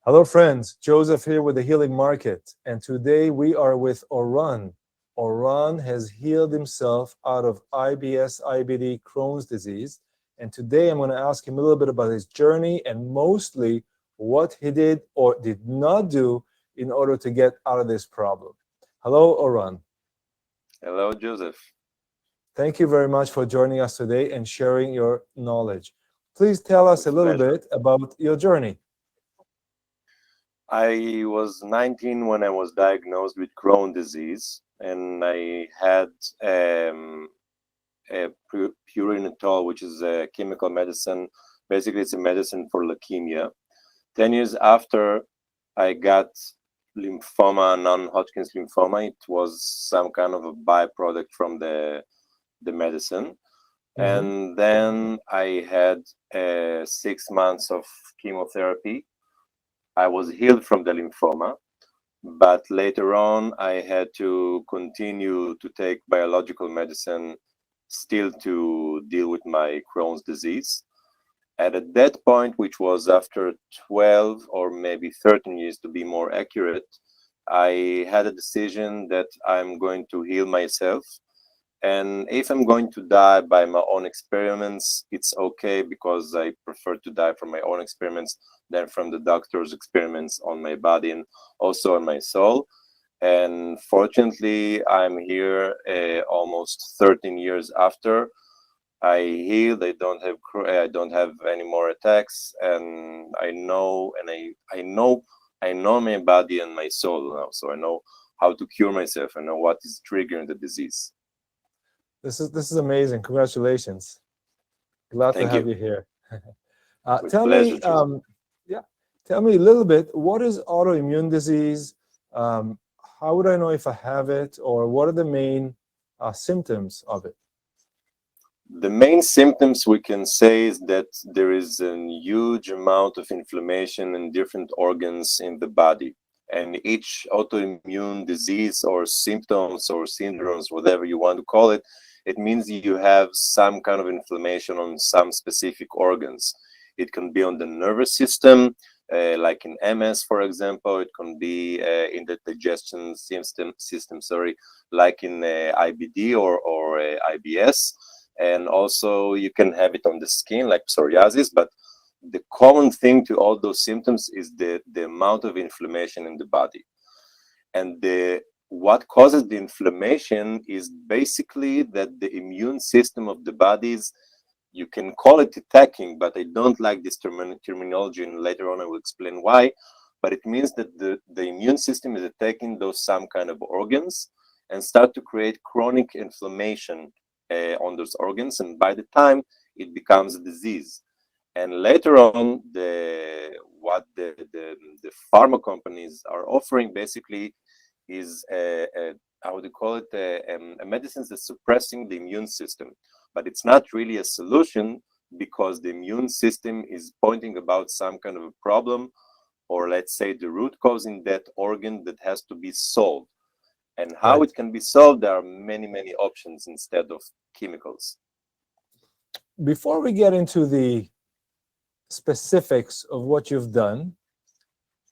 Hello, friends. Joseph here with the Healing Market, and today we are with Oran. Oran has healed himself out of IBS, IBD, Crohn's disease, and today I'm going to ask him a little bit about his journey and mostly what he did or did not do in order to get out of this problem. Hello, Oran. Hello, Joseph. Thank you very much for joining us today and sharing your knowledge. Please tell us a With little pleasure. bit about your journey. I was 19 when I was diagnosed with Crohn disease, and I had a purinetol, which is a chemical medicine. Basically, it's a medicine for leukemia. 10 years after I got lymphoma, non-Hodgkin's lymphoma, it was some kind of a byproduct from the medicine. Mm-hmm. And then I had 6 months of chemotherapy. I was healed from the lymphoma, but later on I had to continue to take biological medicine still to deal with my Crohn's disease. And at that point, which was after 12 or maybe 13 years to be more accurate, I had a decision that I'm going to heal myself. And if I'm going to die by my own experiments, it's okay because I prefer to die from my own experiments than from the doctor's experiments on my body and also on my soul. And fortunately, I'm here almost 13 years after. I healed. I don't have any more attacks, and I know my body and my soul now. So I know how to cure myself. I know what is triggering the disease. This is amazing. Congratulations. Glad to Thank have you. you here. With Tell pleasure, me, Joseph. yeah, tell me a little bit. What is autoimmune disease? Um, how would I know if I have it, or what are the main symptoms of it? The main symptoms we can say is that there is a huge amount of inflammation in different organs in the body. And each autoimmune disease or symptoms or syndromes, whatever you want to call it, it means you have some kind of inflammation on some specific organs. It can be on the nervous system, like in MS, for example. It can be in the digestion system, sorry, like in IBD or IBS. And also you can have it on the skin like psoriasis, but the common thing to all those symptoms is the amount of inflammation in the body. And what causes the inflammation is basically that the immune system of the bodies, you can call it attacking, but I don't like this terminology, and later on I will explain why. But it means that the immune system is attacking those some kind of organs and start to create chronic inflammation on those organs, and by the time it becomes a disease. And later on, what the pharma companies are offering basically is how would you call it, a medicine that's suppressing the immune system, but it's not really a solution because the immune system is pointing about some kind of a problem, or let's say the root cause in that organ that has to be solved. And how Right. it can be solved, there are many options instead of chemicals. Before we get into the specifics of what you've done,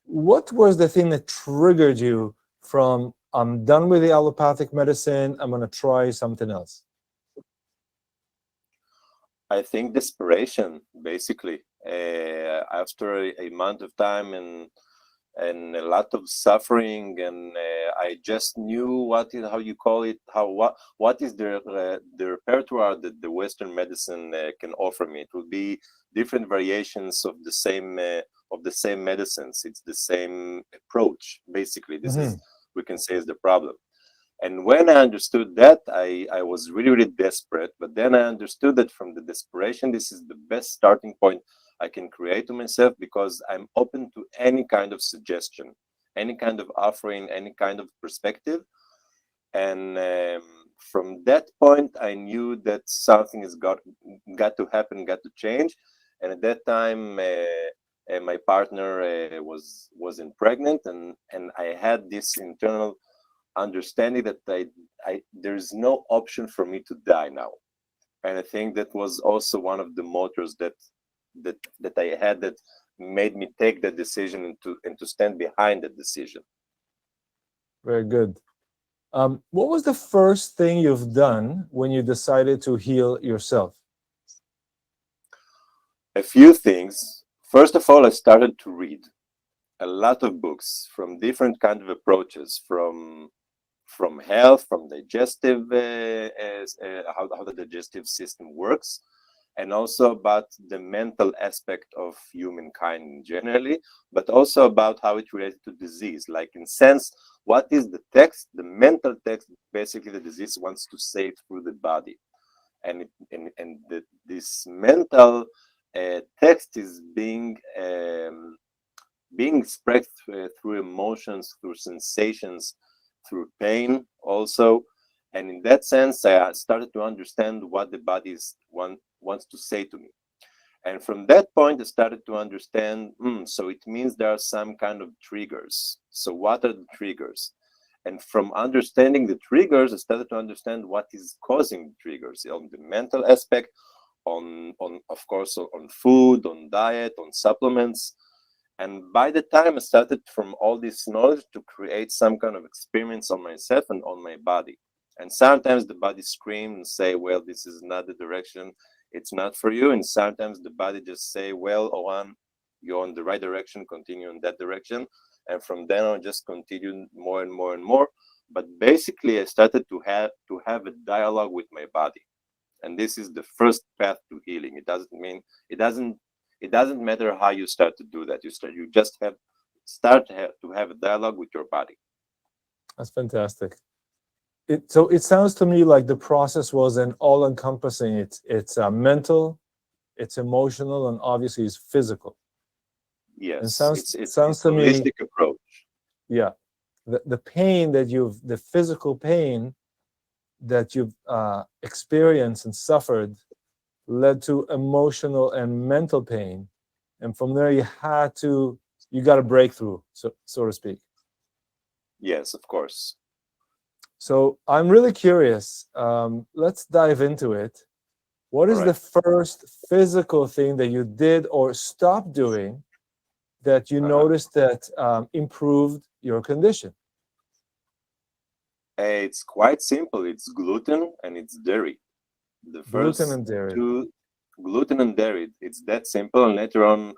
what was the thing that triggered you from I'm done with the allopathic medicine, I'm going to try something else? I think desperation, basically. After a month of time and a lot of suffering, and I just knew how you call it, what is the repertoire that the Western medicine can offer me. It will be different variations of the same medicines. It's the same approach, basically. This is, Mm-hmm. we can say, is the problem. And when I understood that, I was really desperate. But then I understood that from the desperation, this is the best starting point I can create to myself, because I'm open to any kind of suggestion, any kind of offering, any kind of perspective. And from that point, I knew that something has got to happen, got to change. And at that time, my partner wasn't pregnant, and I had this internal understanding that there's no option for me to die now. And I think that was also one of the motors that I had, that made me take that decision and to stand behind that decision. Very good. What was the first thing you've done when you decided to heal yourself? A few things. First of all, I started to read a lot of books from different kind of approaches, from health, from digestive, how the digestive system works, and also about the mental aspect of humankind generally, but also about how it relates to disease. Like, in sense, what is the text, the mental text, basically the disease wants to say through the body, and this mental text is being expressed through emotions, through sensations, through pain also. And in that sense, I started to understand what the body wants to say to me. And from that point, I started to understand, so it means there are some kind of triggers. So what are the triggers? And from understanding the triggers, I started to understand what is causing the triggers on the mental aspect, on of course, on food, on diet, on supplements. And by the time I started from all this knowledge to create some kind of experiments on myself and on my body. And sometimes the body screams and say, well, this is not the direction, it's not for you. And sometimes the body just say, well, Oran, you're on the right direction, continue in that direction. And from then on, just continue more and more and more. But basically, I started to have a dialogue with my body. And this is the first path to healing. It doesn't matter how you start to do that. You just have to have a dialogue with your body. That's fantastic. So it sounds to me like the process was an all-encompassing. It's mental, it's emotional, and obviously it's physical. Yes, it sounds to holistic me, approach. yeah, the pain that the physical pain that you've experienced and suffered led to emotional and mental pain, and from there you got a breakthrough, so to speak. Yes, of course. So I'm really curious. Let's dive into it. What is the first physical thing that you did or stopped doing that you noticed that improved your condition? It's quite simple. It's gluten and it's dairy. The Gluten first and dairy. two, gluten and dairy. It's that simple. And later on,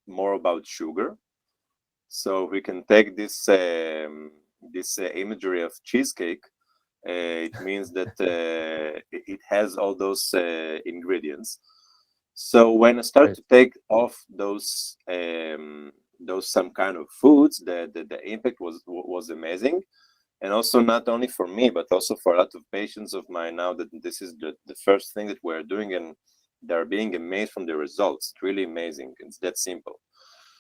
more about sugar. So we can take this imagery of cheesecake. It means that it has all those ingredients. So when I start to take off those some kind of foods, the impact was amazing. And also not only for me, but also for a lot of patients of mine now, that this is the first thing that we're doing, and they're being amazed from the results. It's really amazing. It's that simple.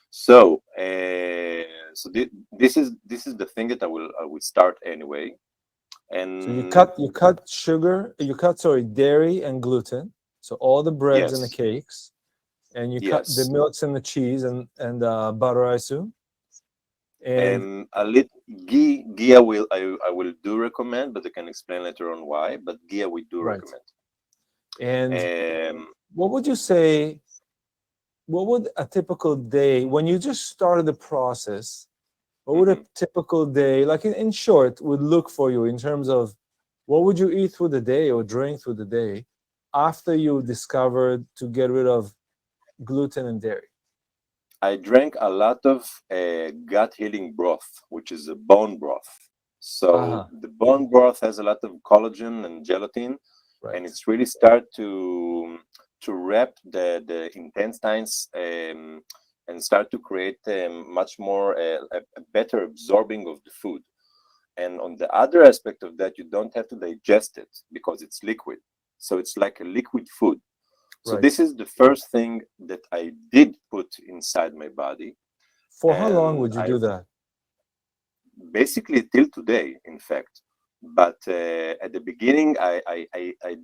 So this is the thing that I will start anyway. And so you cut sugar, dairy and gluten. So all the breads and the cakes, and you cut the milks and the cheese and butter, I assume. And a little ghee I will do recommend, but I can explain later on why. But ghee we do recommend. And what would you say? What would a typical day, when you just started the process, what would a typical day, like in short, would look for you in terms of what would you eat through the day or drink through the day after you discovered to get rid of gluten and dairy? I drank a lot of gut healing broth, which is a bone broth. So the bone broth has a lot of collagen and gelatin, and it's really start to wrap the intestines and start to create much more a better absorbing of the food. And on the other aspect of that, you don't have to digest it because it's liquid. So it's like a liquid food. So this is the first thing that I did put inside my body. For how long would you do that? Basically till today, in fact. But at the beginning, I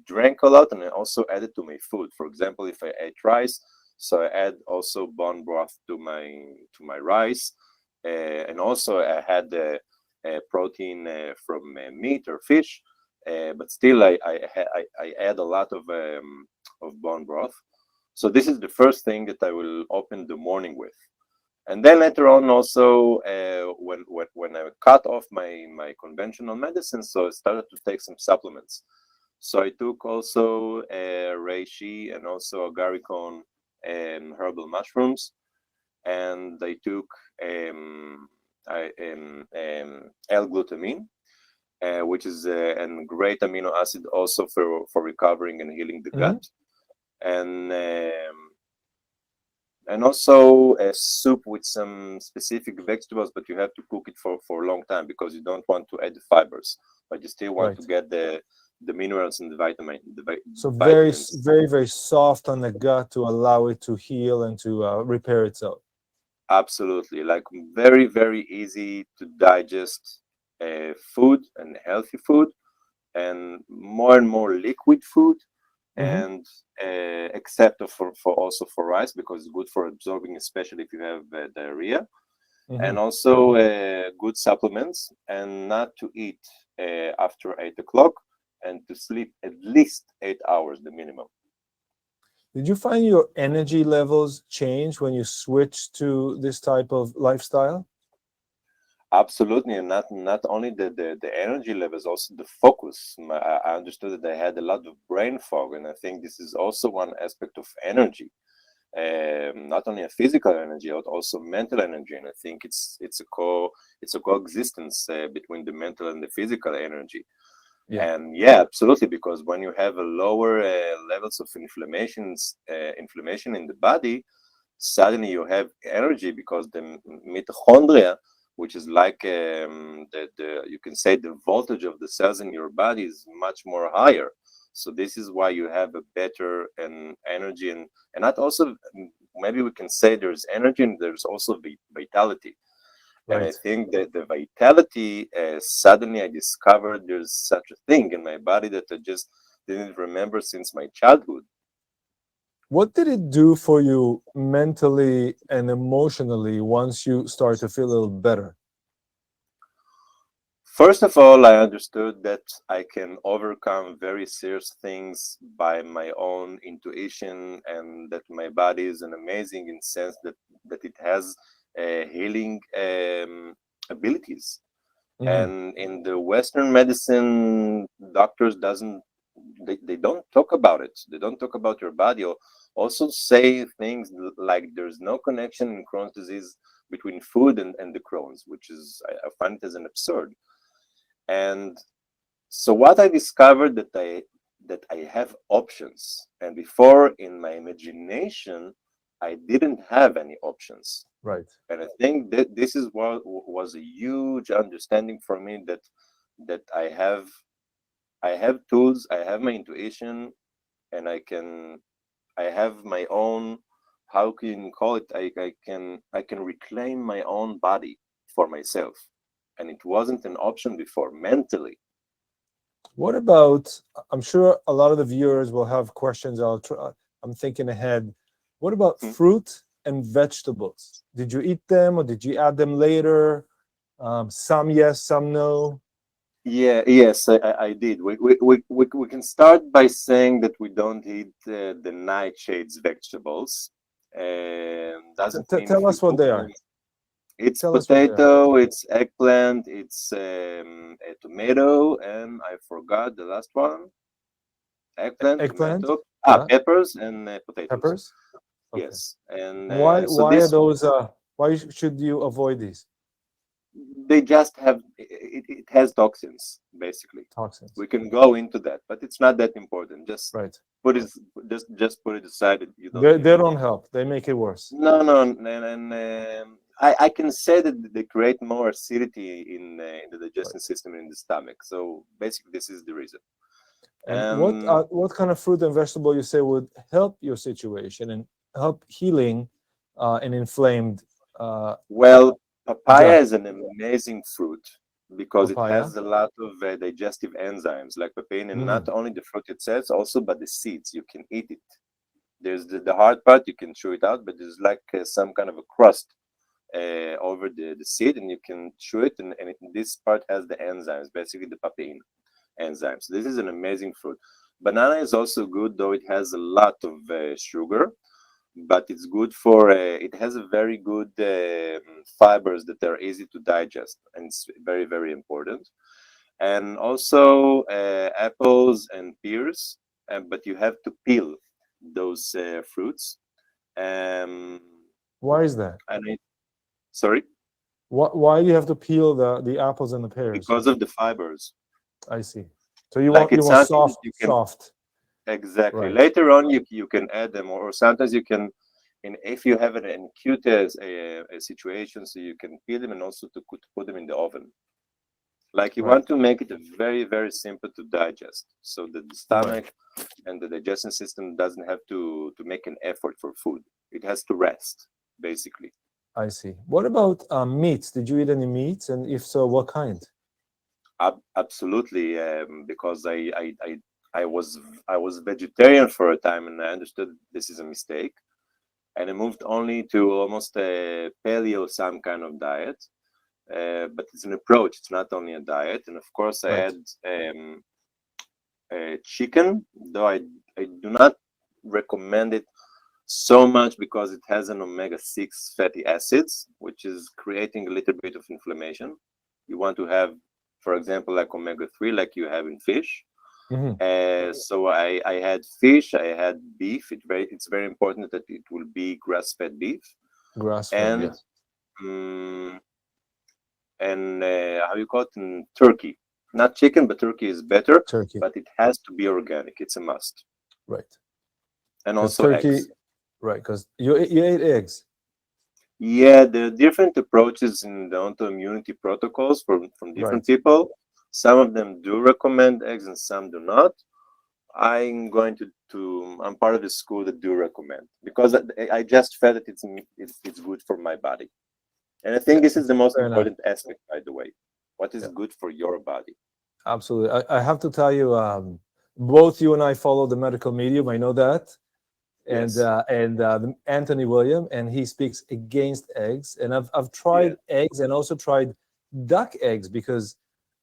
drank a lot, and I also added to my food. For example, if I ate rice, so I add also bone broth to my rice, and also I had protein from meat or fish. But still, I add a lot of bone broth. So this is the first thing that I will open the morning with. And then later on also, when I cut off my conventional medicine, so I started to take some supplements. So I took also reishi and also agarikon herbal mushrooms, and I took L-glutamine, which is a great amino acid also for recovering and healing the gut, and also a soup with some specific vegetables, but you have to cook it for a long time because you don't want to add the fibers, but you still want to get the minerals and the So vitamins. very, very soft on the gut to allow it to heal and to repair itself. Absolutely, like very, very easy to digest food and healthy food, and more liquid food, and except for also for rice, because it's good for absorbing, especially if you have diarrhea, and also good supplements, and not to eat after 8 o'clock, and to sleep at least 8 hours, the minimum. Did you find your energy levels change when you switched to this type of lifestyle? Absolutely, and not only the energy levels, also the focus. I understood that I had a lot of brain fog, and I think this is also one aspect of energy, not only a physical energy, but also mental energy. And I think it's a coexistence between the mental and the physical energy. Yeah. And yeah, absolutely, because when you have a lower levels of inflammation in the body, suddenly you have energy, because the mitochondria, which is like you can say the voltage of the cells in your body, is much more higher. So this is why you have a better energy, and that also, maybe we can say there's energy and there's also vitality. And I think that the vitality, suddenly I discovered there's such a thing in my body that I just didn't remember since my childhood. What did it do for you mentally and emotionally once you start to feel a little better? First of all, I understood that I can overcome very serious things by my own intuition, and that my body is an amazing in sense that it has healing abilities. And in the Western medicine, doctors they don't talk about it. They don't talk about your body, or also say things like there's no connection in Crohn's disease between food and the Crohn's, which is, I find it as an absurd. And so what I discovered that I have options, and before in my imagination I didn't have any options. Right. And I think that this is what was a huge understanding for me, that I have tools, I have my intuition, and I have my own, how can you call it, I can reclaim my own body for myself. And it wasn't an option before mentally. What about, I'm sure a lot of the viewers will have questions. I'm thinking ahead. What about fruit and vegetables? Did you eat them, or did you add them later? Some yes, some no. Yes, I did. We can start by saying that we don't eat the nightshades vegetables. Doesn't mean Tell us what they are. It's potato, it's eggplant, it's a tomato, and I forgot the last one. Eggplant, tomato, peppers, and potatoes. Peppers. Okay. Yes, and why are those? Why should you avoid these? They just have it has toxins, basically. Toxins. We can go into that, but it's not that important. Just put it just put it aside. You don't. They don't help. They make it worse. No, and I can say that they create more acidity in the digestion system and in the stomach. So basically, this is the reason. And what kind of fruit and vegetable you say would help your situation and help healing an inflamed? Well, papaya is an amazing fruit because it has a lot of digestive enzymes like papain, and not only the fruit itself, also but the seeds. You can eat it. There's the hard part, you can chew it out, but there's like some kind of a crust over the seed, and you can chew it, and this part has the enzymes, basically the papain enzymes. This is an amazing fruit. Banana is also good, though it has a lot of sugar. but it's good for, it has a very good fibers that are easy to digest, and it's very, very important. And also apples and pears, but you have to peel those fruits. Um, Why is that? and sorry? Why do you have to peel the apples and the pears? Because of the fibers. I see. So you Like want it's something that soft, you can, soft. exactly. Right. Later on, you can add them, or sometimes you can, and if you have an acute a situation, so you can peel them and also to put them in the oven. Like you Right. want to make it very, very simple to digest, so that the stomach and the digestion system doesn't have to make an effort for food. It has to rest, basically. I see. What about meats? Did you eat any meats? And if so, what kind? Absolutely, because I was vegetarian for a time, and I understood this is a mistake, and I moved only to almost a paleo some kind of diet. But it's an approach. It's not only a diet, and of course I Right. add chicken, though I do not recommend it so much because it has an omega-6 fatty acids, which is creating a little bit of inflammation. You want to have, for example, like omega-3, like you have in fish. So I had fish, I had beef. It's very important that it will be grass-fed beef. Grass-fed, And yes. How you call it, turkey. Not chicken, but turkey is better. Turkey. But it has to be organic. It's a must. Right. And Because also turkey, eggs. right? Because you ate eggs. Yeah, there are different approaches in the autoimmunity protocols from different people. Some of them do recommend eggs, and some do not. I'm going I'm part of the school that do recommend, because I just felt that it's good for my body. And I think this is the most important aspect, by the way. What is good for your body? Absolutely. I have to tell you, both you and I follow the medical medium. I know that. And Yes. Anthony William, and he speaks against eggs. And I've tried eggs and also tried duck eggs, because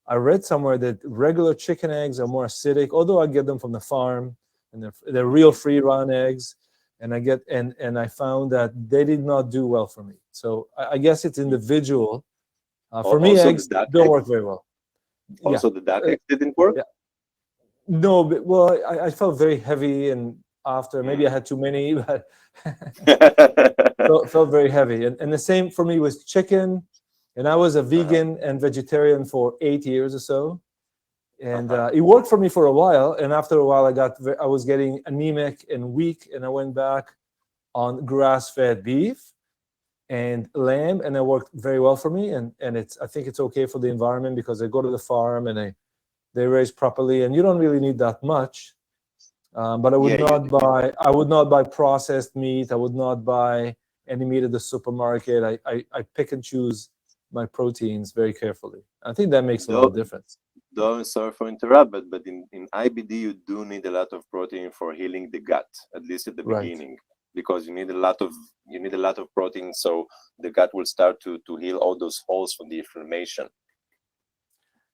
I read somewhere that regular chicken eggs are more acidic, although I get them from the farm, and they're real free run eggs. And I found that they did not do well for me. So I guess it's individual. For me, Also, the eggs duck don't egg. work very well. Also, the duck egg didn't work. No, but, well, I felt very heavy, and after maybe I had too many, but felt very heavy. And the same for me with chicken. And I was a vegan and vegetarian for 8 years or so. And it worked for me for a while. And after a while, I was getting anemic and weak, and I went back on grass-fed beef and lamb, and it worked very well for me. And I think it's okay for the environment, because I go to the farm and they raise properly, and you don't really need that much. But I would not buy processed meat. I would not buy any meat at the supermarket. I pick and choose my proteins very carefully. I think that makes a lot of difference. Sorry for interrupt, but in IBD you do need a lot of protein for healing the gut, at least at the beginning, because you need a lot of protein, so the gut will start to heal all those holes from the inflammation.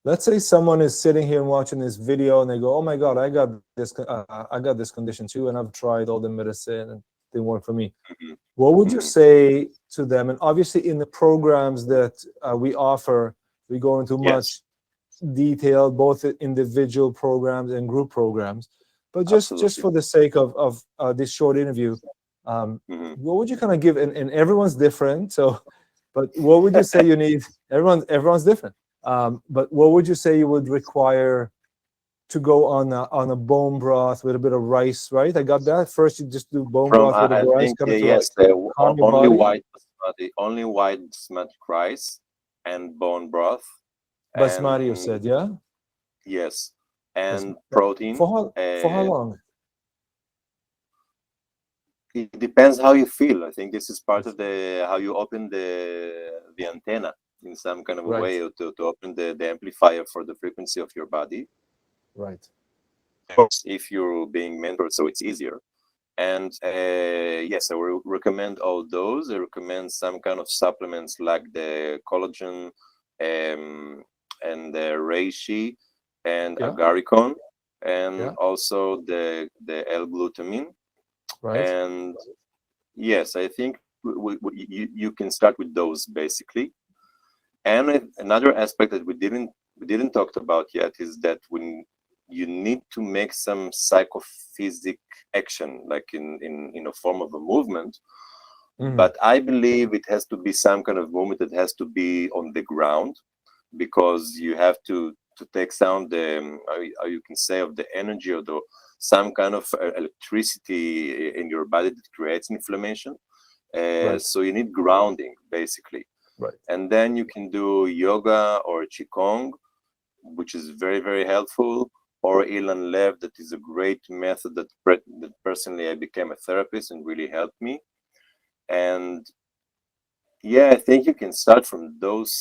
Let's say someone is sitting here and watching this video, and they go, "Oh my God, I got this condition too, and I've tried all the medicine and it didn't work for me." What would you say to them? And obviously, in the programs that we offer, we go into much detail, both individual programs and group programs. But just for the sake of this short interview, what would you kind of give? And everyone's different, so. But what would you say you need? Everyone's different. But what would you say you would require to go on a bone broth with a bit of rice, right? I got that. First, you just do bone broth with a rice, kind of only white basmati rice and bone broth. Basmati, you said, yeah? Yes, and protein. For how long? It depends how you feel. I think this is part of how you open the antenna in some kind of a way, to open the amplifier for the frequency of your body. Right. Of course, if you're being mentored, so it's easier. And yes, I will recommend all those. I recommend some kind of supplements like the collagen and the reishi and agarikon, and also the L-glutamine. Right. And Yes, I think you can start with those basically. And another aspect that we didn't talk about yet is that when you need to make some psychophysic action, like in a form of a movement, Mm, but I believe it has to be some kind of movement that has to be on the ground, because you have to take some the how you can say of the energy or the some kind of electricity in your body that creates inflammation. right, So you need grounding basically, right. and then you can do yoga or qigong, which is very very helpful, or Ilan Lev, that is a great method that personally I became a therapist and really helped me. And yeah, I think you can start from those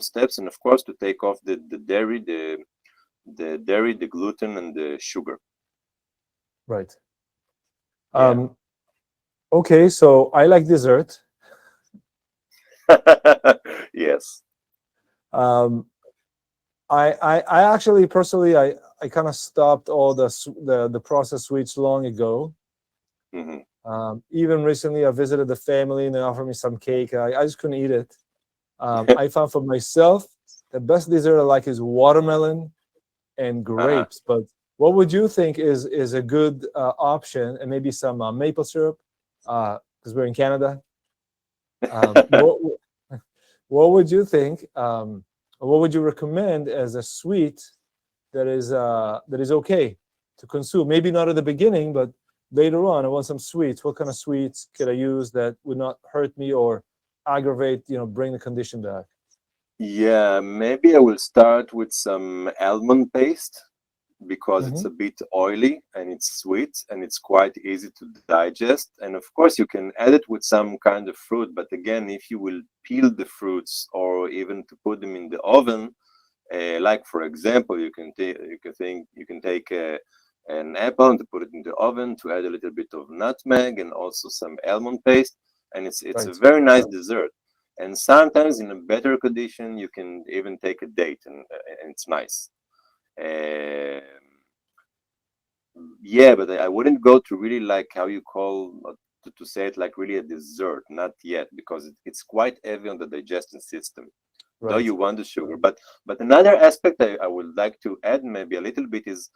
steps, and of course to take off the dairy, the gluten, and the sugar. Right. Yeah. Um, okay, so I like dessert. Yes. Um, I actually personally I kind of stopped all the processed sweets long ago. Hmm. Even recently, I visited the family and they offered me some cake. I just couldn't eat it. I found for myself the best dessert I like is watermelon and Uh-huh. grapes. But what would you think is a good option? And maybe some maple syrup, because we're in Canada. Um, what what would you think? Or what would you recommend as a sweet that is okay to consume? Maybe not at the beginning, but later on. I want some sweets. What kind of sweets could I use that would not hurt me or aggravate? Bring the condition back. Yeah, maybe I will start with some almond paste, because it's Hmm. a bit oily and it's sweet and it's quite easy to digest. And of course, you can add it with some kind of fruit. But again, if you will peel the fruits or even to put them in the oven, like for example, you can take an apple and to put it in the oven to add a little bit of nutmeg and also some almond paste, and it's a Right. very nice dessert. And sometimes in a better condition, you can even take a date, and it's nice. Um, yeah, but I wouldn't go to really like how you call to say it like really a dessert, not yet, because it's quite heavy on the digestion system. Though Right. you want the sugar, but another aspect I would like to add maybe a little bit is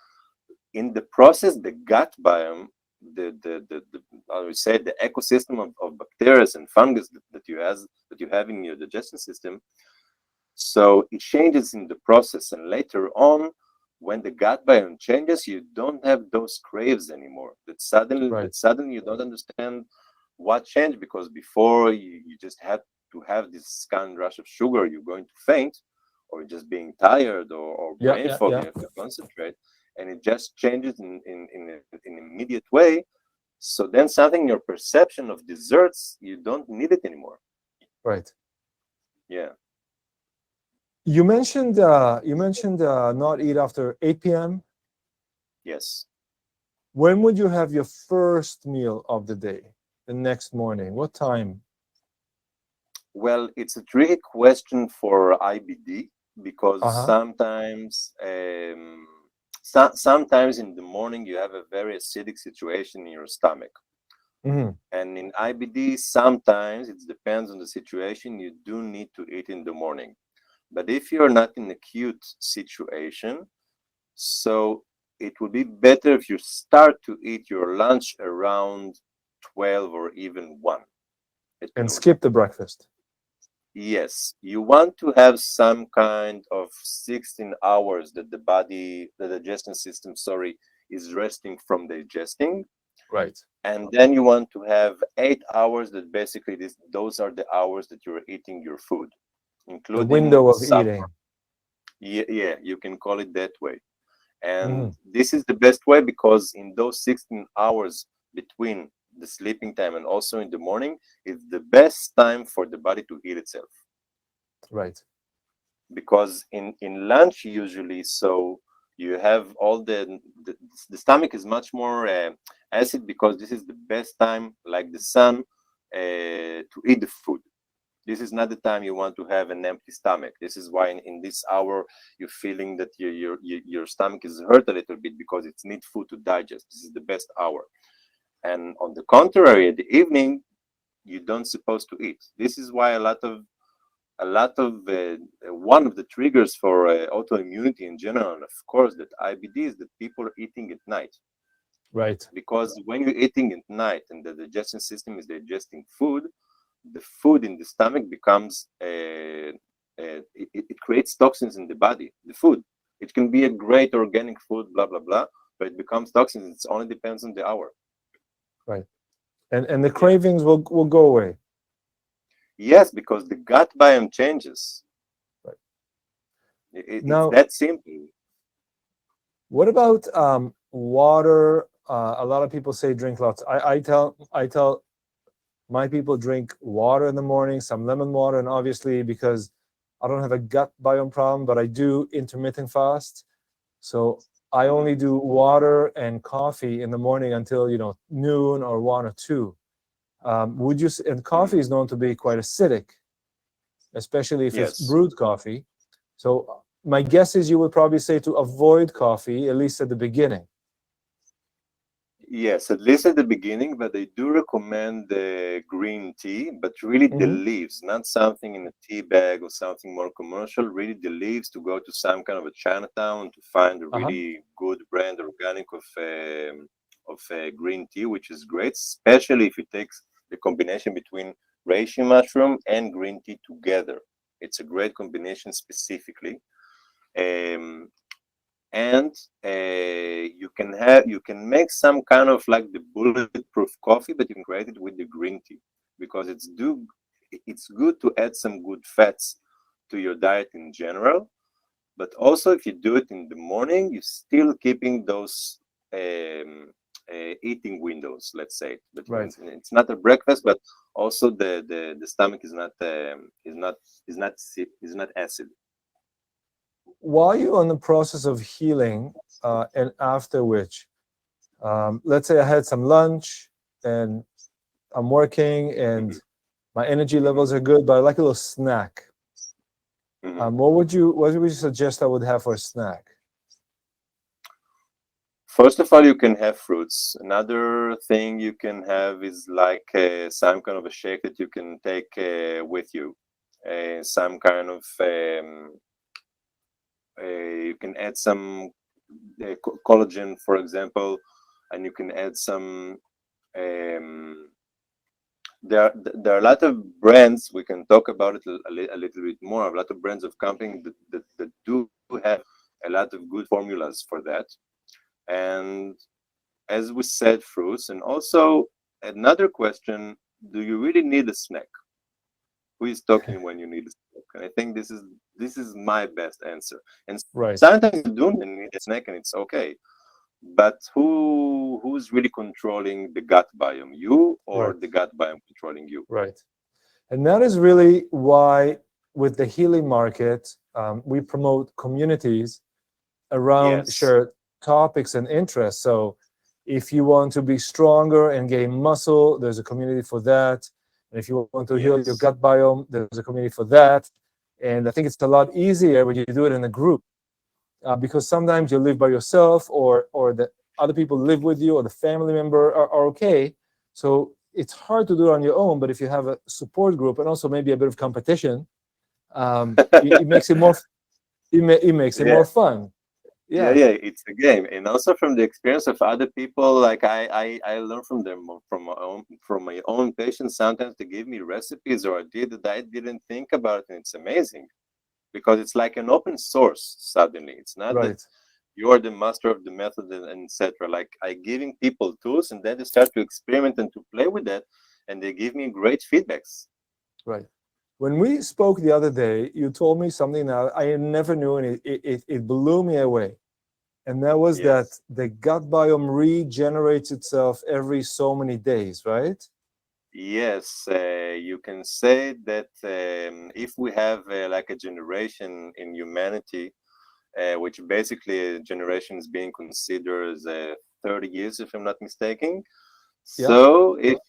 in the process the gut biome, the I would say the ecosystem of bacteria and fungus that you have in your digestion system. So it changes in the process, and later on, when the gut biome changes, you don't have those craves anymore. Right. That suddenly you don't understand what changed, because before you just had to have this kind of rush of sugar, you're going to faint, or just being tired, or Yeah. brain Yeah. fog, Yeah. you have to concentrate, and it just changes in an immediate way. So then something in your perception of desserts, you don't need it anymore. Right. Yeah. You mentioned not eat after 8 p.m. Yes. When would you have your first meal of the day? The next morning. What time? Well, it's a tricky question for IBD, because Uh-huh. sometimes in the morning you have a very acidic situation in your stomach, Hmm. and in IBD sometimes it depends on the situation. You do need to eat in the morning, but if you're not in acute situation, so it would be better if you start to eat your lunch around 12 or even 1 at And noon. skip the breakfast. Yes, you want to have some kind of 16 hours that the digestion system, sorry, is resting from digesting. Right. And then you want to have 8 hours that basically those are the hours that you're eating your food, The including window of supper. eating. Yeah, yeah, you can call it that way. Hmm. And this is the best way, because in those 16 hours between the sleeping time and also in the morning, is the best time for the body to heal itself. Right. Because in lunch usually, so you have all the stomach is much more acid, because this is the best time, like the sun, to eat the food. This is not the time you want to have an empty stomach. This is why in this hour you're feeling that your stomach is hurt a little bit, because it needs food to digest. This is the best hour. And on the contrary, at the evening, you don't supposed to eat. This is why a lot of one of the triggers for autoimmunity in general, and of course that IBD, is that people are eating at night. Right. Because when you're eating at night and the digestion system is digesting food, the food in the stomach becomes it creates toxins in the body. The food, it can be a great organic food, blah blah blah, but it becomes toxins. It only depends on the hour. Right. And the cravings will go away. Yes, because the gut biome changes. Right. It's Now, that simple. what about water? A lot of people say drink lots. I tell my people drink water in the morning, some lemon water, and obviously because I don't have a gut biome problem, but I do intermittent fast. So I only do water and coffee in the morning until noon or 1 or 2. Would you? And coffee is known to be quite acidic, especially if it's Yes. brewed coffee. So my guess is you would probably say to avoid coffee, at least at the beginning. Yes, at least at the beginning, but I do recommend the green tea, but really the leaves, not something in a tea bag or something more commercial, really the leaves, to go to some kind of a Chinatown to find a really good brand, organic of green tea, which is great, especially if it takes the combination between reishi mushroom and green tea together. It's a great combination specifically. And you can make some kind of like the bulletproof coffee, but you can create it with the green tea, because it's good to add some good fats to your diet in general, but also if you do it in the morning, you're still keeping those eating windows, let's say, but Right. it's not a breakfast, but also the stomach is not acid. While you're on the process of healing, and after which, let's say I had some lunch and I'm working and my energy levels are good, but I like a little snack. What would you suggest I would have for a snack? First of all, you can have fruits. Another thing you can have is like some kind of a shake that you can take with you. Some kind of you can add some collagen, for example, and you can add some. There are a lot of brands. We can talk about it a little bit more. A lot of brands of companies that do have a lot of good formulas for that. And as we said, fruits. And also another question: do you really need a snack? Who is talking when you need a snack? And I think this is my best answer. And Right. sometimes you do need a snack, and it's okay. But who's really controlling the gut biome? You, or Right. the gut biome controlling you? Right. And that is really why with the HealingMarket, we promote communities around Yes. shared topics and interests. So if you want to be stronger and gain muscle, there's a community for that. And if you want to heal your gut biome, there's a community for that. And I think it's a lot easier when you do it in a group, because sometimes you live by yourself, or the other people live with you, or the family member are okay. So it's hard to do it on your own. But if you have a support group and also maybe a bit of competition, it makes it more. It makes it more fun. Yeah, it's a game. And also from the experience of other people, like I learn from them, from my own patients. Sometimes they give me recipes or ideas that I didn't think about, and it's amazing, because it's like an open source suddenly. It's not that you are the master of the method and etc. Like, I giving people tools, and then they start to experiment and to play with that, and they give me great feedbacks. Right. When we spoke the other day, you told me something that I never knew, and it blew me away. And that was that the gut biome regenerates itself every so many days, right? Yes, you can say that if we have like a generation in humanity, which basically a generation is being considered as 30 years, if I'm not mistaken. So if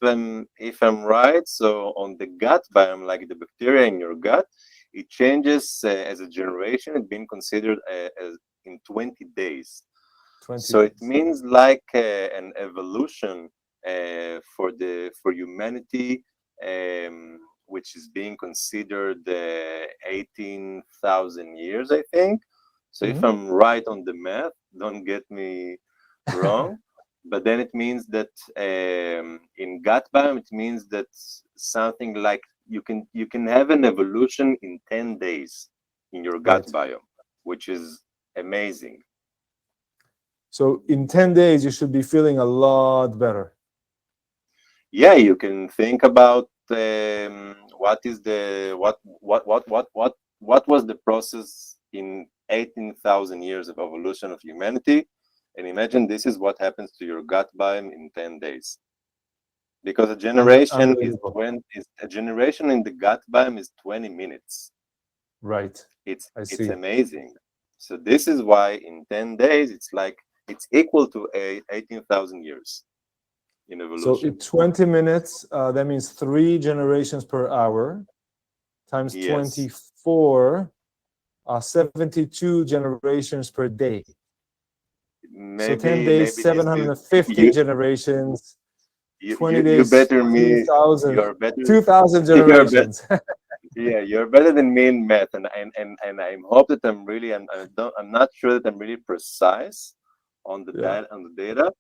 I'm right, so on the gut biome, like the bacteria in your gut, it changes as a generation. It's been considered as in 20 days. 20 So days. it means like an evolution for humanity which is being considered 18,000 years, I think. So if I'm right on the math, don't get me wrong. But then it means that in gut biome, it means that something like you can have an evolution in 10 days in your gut biome, which is amazing. So in 10 days, you should be feeling a lot better. Yeah, you can think about what was the process in 18,000 years of evolution of humanity, and imagine this is what happens to your gut biome in 10 days. Because a generation in the gut biome is 20 minutes. Right. It's amazing. So this is why in 10 days it's equal to 18,000 years in evolution. So in 20 minutes, that means 3 generations per hour times 24, 72 generations per day. So 10 days, 750 generations. 20 days, 2,000 generations. You're better than me in math, and I hope that I'm not sure that I'm really precise on the data,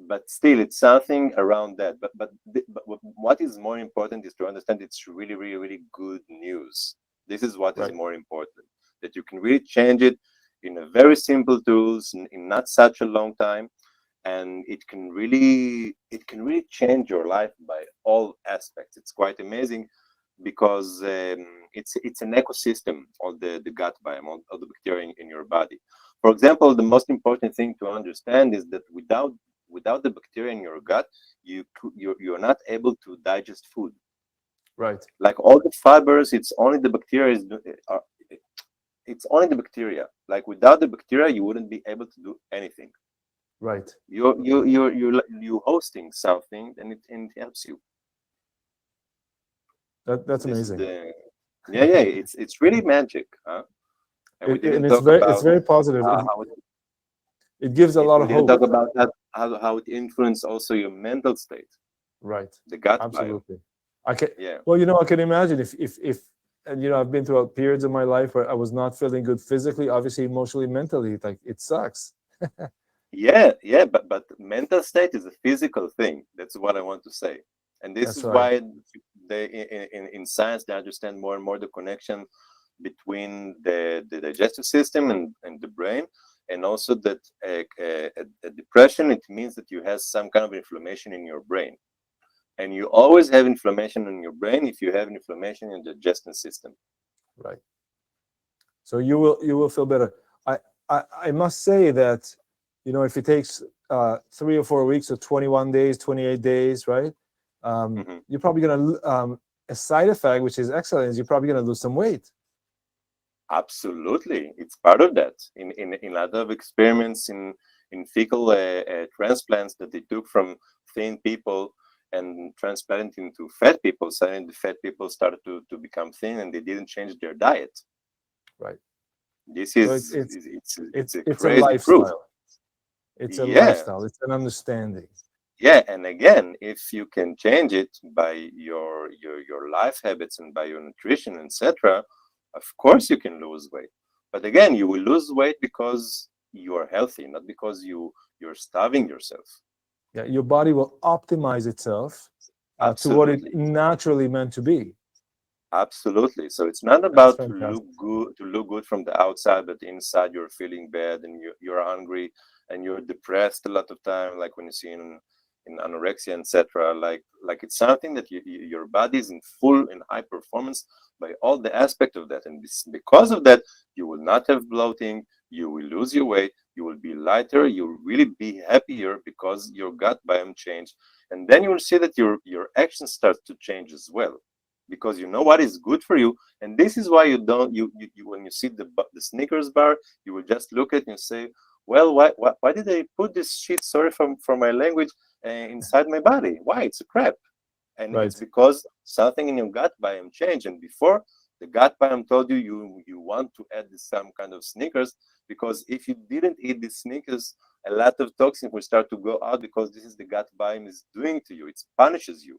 but still it's something around that. But what is more important is to understand it's really, really, really good news. This is what is more important, that you can really change it in a very simple tools in not such a long time. And it can really change your life by all aspects. It's quite amazing because it's an ecosystem of the gut biome, all the bacteria in your body. For example, the most important thing to understand is that without the bacteria in your gut, you're not able to digest food. Right. Like all the fibers, it's only the bacteria. It's only the bacteria. Like without the bacteria, you wouldn't be able to do anything. Right. You're hosting something, and it helps you. That's amazing. It's really magic, huh? And it's very positive. It gives a lot of hope. We didn't talk about how it influences also your mental state. Right. The gut absolutely. biome. Well, I can imagine if and I've been through periods of my life where I was not feeling good physically, obviously emotionally, mentally, like it sucks. But mental state is a physical thing. That's what I want to say. And this is why they in science they understand more and more the connection between the digestive system and the brain, and also that a depression, it means that you have some kind of inflammation in your brain, and you always have inflammation in your brain if you have inflammation in the digestive system. Right. So you will feel better. I must say that if it takes 3 or 4 weeks or 21 days, 28 days, right? You're probably going to, a side effect, which is excellent, is you're probably going to lose some weight. Absolutely. It's part of that. In a lot of experiments in fecal transplants that they took from thin people and transplanted into fat people, suddenly the fat people started to become thin, and they didn't change their diet. Right. This is it's a crazy lifestyle. proof. It's a lifestyle. It's an understanding. Yeah, and again, if you can change it by your life habits and by your nutrition, etc., of course you can lose weight. But again, you will lose weight because you are healthy, not because you're starving yourself. Yeah, your body will optimize itself to what it naturally meant to be. Absolutely. So it's not about to look good from the outside, but inside you're feeling bad and you're hungry and you're depressed a lot of time, like when you see in anorexia, etc. Like it's something that your body is in high performance by all the aspect of that, and because of that, you will not have bloating, you will lose your weight, you will be lighter, you will really be happier because your gut biome changed, and then you will see that your action starts to change as well, because you know what is good for you. And this is why you when you see the Snickers bar, you will just look at it and say, well, why did I put this shit, sorry for my language, inside my body? Why? It's a crap. And it's because something in your gut biome changed. And before, the gut biome told you want to add some kind of Snickers, because if you didn't eat these Snickers, a lot of toxins will start to go out, because this is the gut biome is doing to you. It punishes you.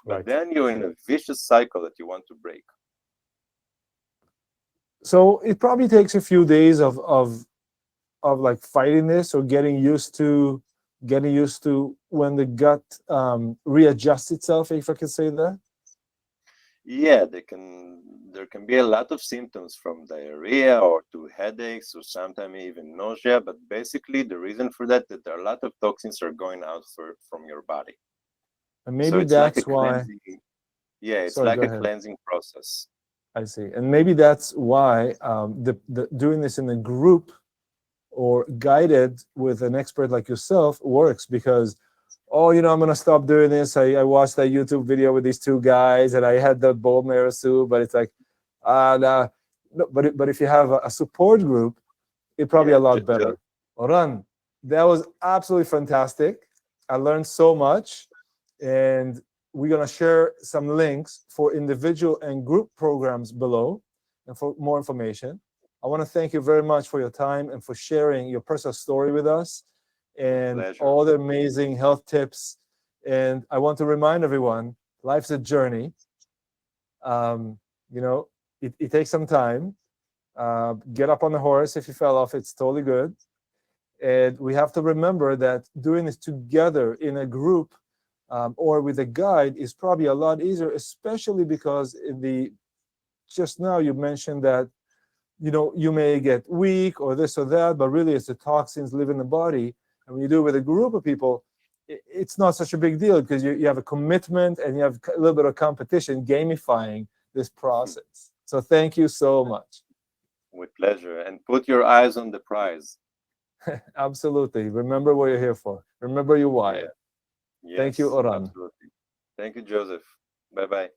But then you're in a vicious cycle that you want to break. So it probably takes a few days of like fighting this or getting used to when the gut readjusts itself, if I can say that. Yeah, there can be a lot of symptoms from diarrhea or to headaches or sometimes even nausea. But basically, the reason for that there are a lot of toxins are going out from your body. And maybe So it's like a that's why. cleansing. Yeah, it's Sorry, like go a ahead. cleansing process. I see. And maybe that's why doing this in a group or guided with an expert like yourself works, because, oh, I'm going to stop doing this. I watched that YouTube video with these two guys and I had the bone marrow soup, but it's like, nah. No, but if you have a support group, it's probably a lot better. Oran, that was absolutely fantastic. I learned so much, and we're going to share some links for individual and group programs below and for more information. I want to thank you very much for your time and for sharing your personal story with us and all the amazing health tips. And I want to remind everyone, life's a journey. It takes some time. Get up on the horse. If you fell off, it's totally good. And we have to remember that doing this together in a group or with a guide is probably a lot easier, especially because just now you mentioned that you may get weak or this or that, but really it's the toxins live in the body. And when you do it with a group of people, it's not such a big deal because you have a commitment and you have a little bit of competition gamifying this process. So thank you so much. With pleasure. And put your eyes on the prize. Absolutely. Remember what you're here for. Remember your why. Yeah. Yes, thank you, Oran. Absolutely. Thank you, Joseph. Bye-bye.